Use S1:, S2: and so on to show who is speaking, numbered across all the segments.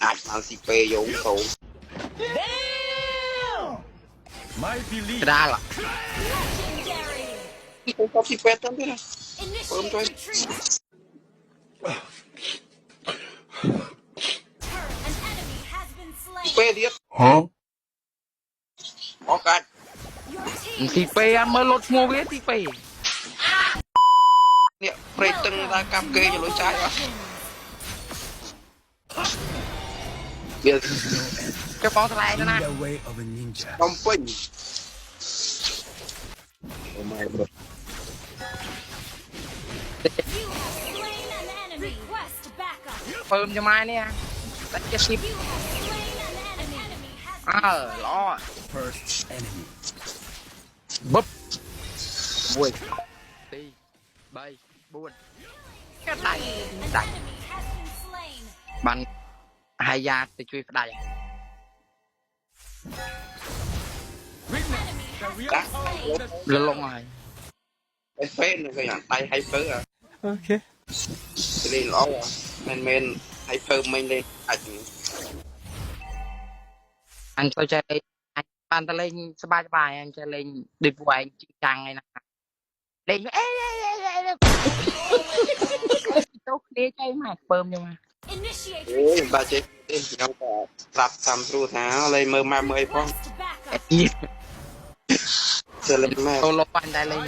S1: អាចបានស៊ីពេយងទៅក្តាលទៅស៊ីពេទៅទៀតពើមទៅពេទៀតហ៎អរកាច់ស៊ីពេអត់មើលលុតឈ្មោះវាទីពេនេះព្រៃតឹងថាកាប់គេចលុយចាយអត់វាចុះបងថ្លៃទៅណាបំពេញអូម៉ៃប្រូពើមចាំម៉ែនេះតែចេះស៊ីអើល្អបប1 2 3 4កាត់ដៃបានហើយយ៉ាទៅជួយផ្ដាច់លលងហើយពេលនឹងគេយ៉ាងដៃហើយពើអូខេលេងល្អមិនហើយពើមិញលេងអាចអញទៅចេះអញបានតែលេងសบายអញចេះលេងដូចពួកឯងជីចាំងឯណាលេងអេទៅគ្នាចៃមកពើមចឹងមកអូយបាចេះខ្ញុំក៏ប្រាប់តាមគ្រូថាលេងមើលម៉ាក់មើលអីផងចេះលេងម៉ាក់អូឡូបានតែលេង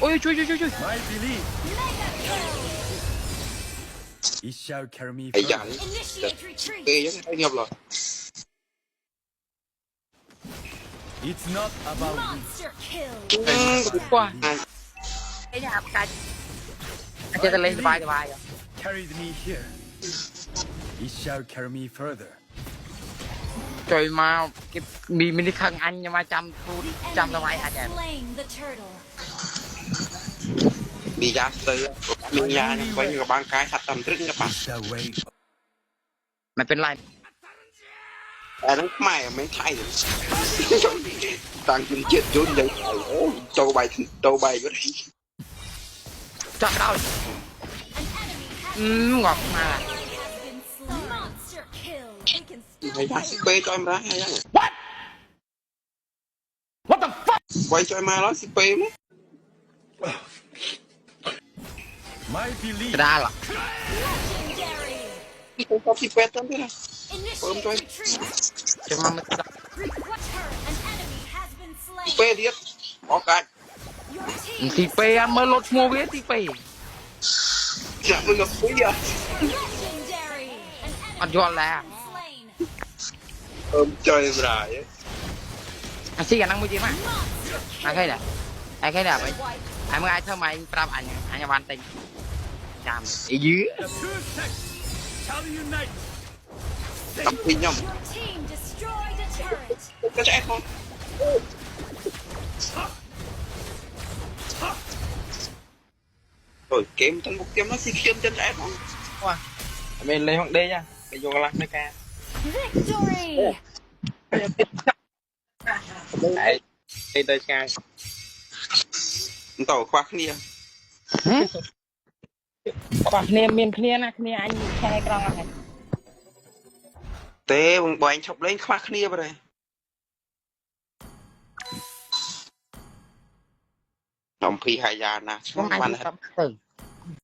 S1: អូយជួយ
S2: It shall carry me
S1: អីយ៉ាងគេយ៉ាងទៅញាប់ឡោះ
S2: It's not about me
S1: quá cái nhà cái anh chơi lên bài
S2: carried me here It shall carry me further
S1: trời mà cái mình đi khăn anh nhưng mà trăm tao bài anh em bị giá tư mình nhà quay như ban cái sạch tầm trứng các bạn màyเป็นไรnó mày mấy thay rồi tăng kinh chết vô vậy trâu bay cái này chọn đâu ngọt mà mày ra CP cho em ra hay what the fuck quay cho em nó CP mấy ra là không có CP tên thế này ôm cho em cho mà mình CPទៀតអរកាច់ CP អត់មើលលុតឈ្មោះវា CP ចាក់មើលលុតឈ្មោះយ៉ាអត់យល់ដែរអឺចុយប្រាយអាស៊ីអាហ្នឹងមួយទៀតមកអាគេដែរអាគេដែរអីអាមើលអាចធ្វើមកប្រាប់អញបានទិញចាំអីយឺតាមពីខ្ញុំក៏ឆ្អែតផងrồi kiếm trong một kiếm nó xịt chân chân em không wow mình lấy hoàng đê nha để vô lăng nơi ca đây đây ca tàu khoác nia khoác nia miền kia nè nia anh xe con này thế bọn anh chụp lên khoác nia vào đây đồng phi hai già nè không ăn hết